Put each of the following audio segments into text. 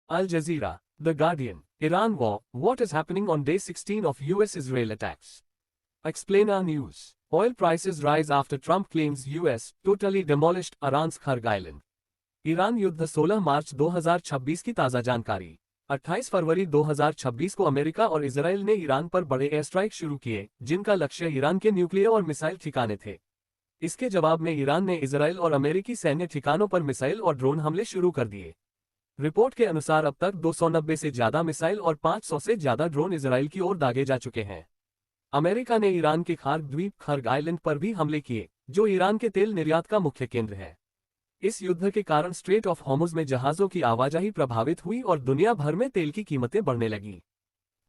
Al Jazeera, The Guardian, Iran war, what is happening on day 16 of US-Israel attacks? Explain our news. Oil prices rise after Trump claims US totally demolished Iran's Kharg Island. Iran युद्ध 16 मार्च 2026 की ताज़ा जानकारी। 28 फरवरी 2026 को America और Israel ने Iran पर बड़े air strike शुरू किए, जिनका लक्ष्य ईरान के न्यूक्लियर और मिसाइल ठिकाने थे। इसके जवाब में ईरान ने इजराइल और अमेरिकी सैन्य ठिकानों पर मिसाइल और ड्रोन हमले शुरू कर दिए। रिपोर्ट के अनुसार अब तक 290 से ज्यादा मिसाइल और 500 से ज्यादा ड्रोन इजराइल की ओर दागे जा चुके हैं। अमेरिका ने ईरान के खार्ग द्वीप खर्ग आइलैंड पर भी हमले किए, जो ईरान के तेल निर्यात का मुख्य केंद्र है। इस युद्ध के कारण स्ट्रेट ऑफ हॉर्मुज में जहाजों की आवाजाही प्रभावित हुई और दुनिया भर में तेल की कीमतें बढ़ने लगीं।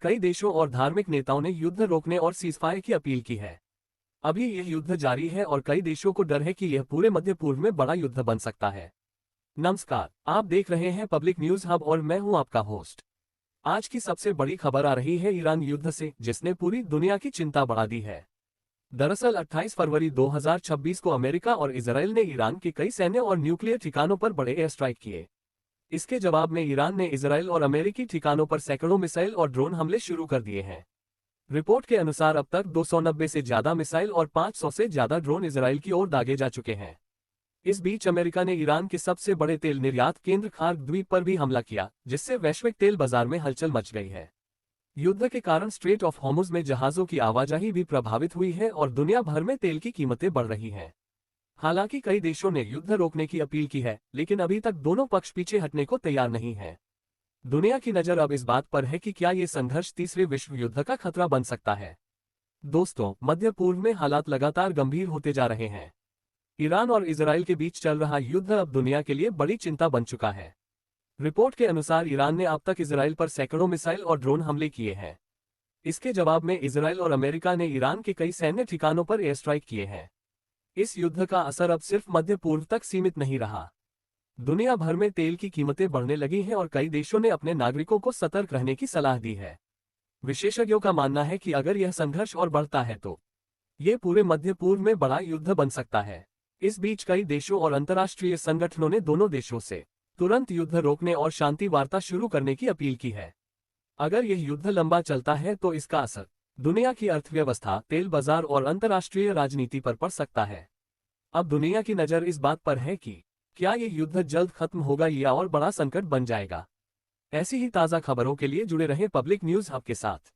कई देशों और धार्मिक नेताओं ने युद्ध रोकने और सीजफायर की अपील की है। अभी यह युद्ध जारी है और कई देशों को डर है कि यह पूरे मध्य पूर्व में बड़ा युद्ध बन सकता है। नमस्कार, आप देख रहे हैं पब्लिक न्यूज हब और मैं हूं आपका होस्ट। आज की सबसे बड़ी खबर आ रही है ईरान युद्ध से, जिसने पूरी दुनिया की चिंता बढ़ा दी है। दरअसल 28 फरवरी 2026 को अमेरिका और इजराइल ने ईरान के कई सैन्य और न्यूक्लियर ठिकानों पर बड़े एयर स्ट्राइक किए। इसके जवाब में ईरान ने इजराइल और अमेरिकी ठिकानों पर सैकड़ों मिसाइल और ड्रोन हमले शुरू कर दिए हैं। रिपोर्ट के अनुसार अब तक 290 से ज्यादा मिसाइल और 500 से ज्यादा ड्रोन इजराइल की ओर दागे जा चुके हैं। इस बीच अमेरिका ने ईरान के सबसे बड़े तेल निर्यात केंद्र खार्ग द्वीप पर भी हमला किया, जिससे वैश्विक तेल बाजार में हलचल मच गई है। युद्ध के कारण स्ट्रेट ऑफ हॉर्मुज में जहाजों की आवाजाही भी प्रभावित हुई है और दुनिया भर में तेल की कीमतें बढ़ रही हैं। हालांकि कई देशों ने युद्ध रोकने की अपील की है, लेकिन अभी तक दोनों पक्ष पीछे हटने को तैयार नहीं है। दुनिया की नजर अब इस बात पर है कि क्या ये संघर्ष तीसरे विश्व युद्ध का खतरा बन सकता है। दोस्तों, मध्य पूर्व में हालात लगातार गंभीर होते जा रहे हैं। ईरान और इजराइल के बीच चल रहा युद्ध अब दुनिया के लिए बड़ी चिंता बन चुका है। रिपोर्ट के अनुसार ईरान ने अब तक इजराइल पर सैकड़ों मिसाइल और ड्रोन हमले किए हैं। इसके जवाब में इजराइल और अमेरिका ने ईरान के कई सैन्य ठिकानों पर एयर स्ट्राइक किए हैं। इस युद्ध का असर अब सिर्फ मध्य पूर्व तक सीमित नहीं रहा। दुनिया भर में तेल की कीमतें बढ़ने लगी हैं और कई देशों ने अपने नागरिकों को सतर्क रहने की सलाह दी है। विशेषज्ञों का मानना है कि अगर यह संघर्ष और बढ़ता है तो ये पूरे मध्य पूर्व में बड़ा युद्ध बन सकता है। इस बीच कई देशों और अंतर्राष्ट्रीय संगठनों ने दोनों देशों से तुरंत युद्ध रोकने और शांति वार्ता शुरू करने की अपील की है। अगर यह युद्ध लंबा चलता है तो इसका असर दुनिया की अर्थव्यवस्था, तेल बाजार और अंतर्राष्ट्रीय राजनीति पर पड़ सकता है। अब दुनिया की नज़र इस बात पर है कि क्या यह युद्ध जल्द खत्म होगा या और बड़ा संकट बन जाएगा। ऐसी ही ताज़ा खबरों के लिए जुड़े रहें पब्लिक न्यूज हब के साथ।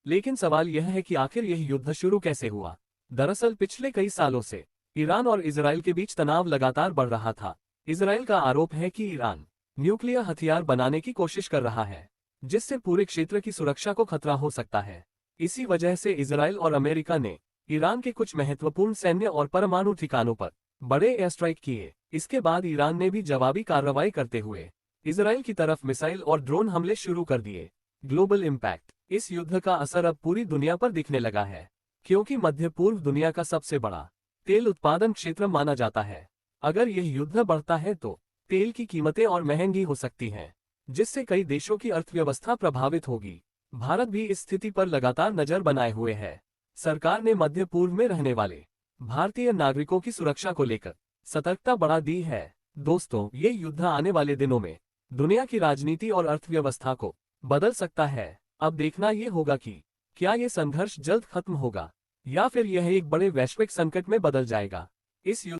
लेकिन सवाल यह है कि आखिर यह युद्ध शुरू कैसे हुआ। दरअसल पिछले कई सालों से ईरान और इजराइल के बीच तनाव लगातार बढ़ रहा था। इजराइल का आरोप है कि ईरान न्यूक्लियर हथियार बनाने की कोशिश कर रहा है, जिससे पूरे क्षेत्र की सुरक्षा को खतरा हो सकता है। इसी वजह से इजराइल और अमेरिका ने ईरान के कुछ महत्वपूर्ण सैन्य और परमाणु ठिकानों पर बड़े एयर स्ट्राइक किए। इसके बाद ईरान ने भी जवाबी कार्रवाई करते हुए इजराइल की तरफ मिसाइल और ड्रोन हमले शुरू कर दिए। Global impact. इस युद्ध का असर अब पूरी दुनिया पर दिखने लगा है, क्योंकि मध्य पूर्व दुनिया का सबसे बड़ा तेल उत्पादन क्षेत्र माना जाता है। अगर यह युद्ध बढ़ता है तो तेल की कीमतें और महंगी हो सकती हैं, जिससे कई देशों की अर्थव्यवस्था प्रभावित होगी। भारत भी इस स्थिति पर लगातार नजर बनाए हुए है। सरकार ने मध्य पूर्व में रहने वाले भारतीय नागरिकों की सुरक्षा को लेकर सतर्कता बढ़ा दी है। दोस्तों, ये युद्ध आने वाले दिनों में दुनिया की राजनीति और अर्थव्यवस्था को बदल सकता है। अब देखना ये होगा कि क्या ये संघर्ष जल्द खत्म होगा या फिर यह एक बड़े वैश्विक संकट में बदल जाएगा। इस युद्ध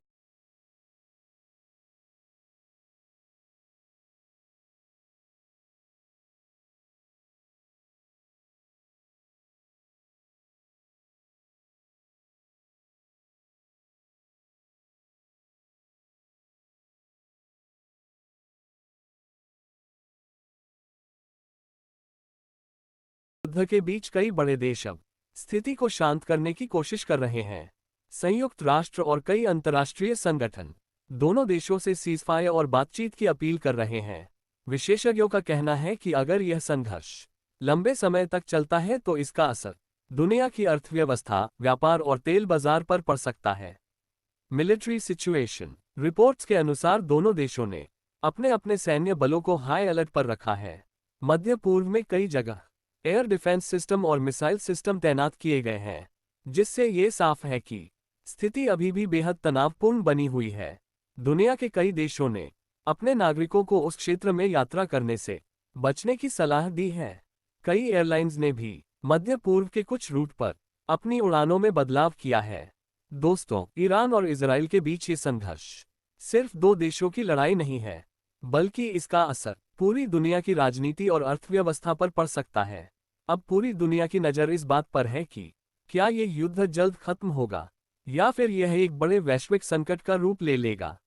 के बीच कई बड़े देश अब स्थिति को शांत करने की कोशिश कर रहे हैं। संयुक्त राष्ट्र और कई अंतर्राष्ट्रीय संगठन दोनों देशों से सीजफायर और बातचीत की अपील कर रहे हैं। विशेषज्ञों का कहना है कि अगर यह संघर्ष लंबे समय तक चलता है तो इसका असर दुनिया की अर्थव्यवस्था, व्यापार और तेल बाजार पर पड़ सकता है। Military situation. रिपोर्ट्स के अनुसार दोनों देशों ने अपने अपने सैन्य बलों को हाई अलर्ट पर रखा है। मध्य पूर्व में कई जगह एयर डिफेंस सिस्टम और मिसाइल सिस्टम तैनात किए गए हैं, जिससे ये साफ है कि स्थिति अभी भी बेहद तनावपूर्ण बनी हुई है। दुनिया के कई देशों ने अपने नागरिकों को उस क्षेत्र में यात्रा करने से बचने की सलाह दी है। कई एयरलाइंस ने भी मध्य पूर्व के कुछ रूट पर अपनी उड़ानों में बदलाव किया है। दोस्तों, ईरान और इजराइल के बीच ये संघर्ष सिर्फ दो देशों की लड़ाई नहीं है, बल्कि इसका असर पूरी दुनिया की राजनीति और अर्थव्यवस्था पर पड़ सकता है। अब पूरी दुनिया की नज़र इस बात पर है कि क्या ये युद्ध जल्द खत्म होगा या फिर यह एक बड़े वैश्विक संकट का रूप ले लेगा।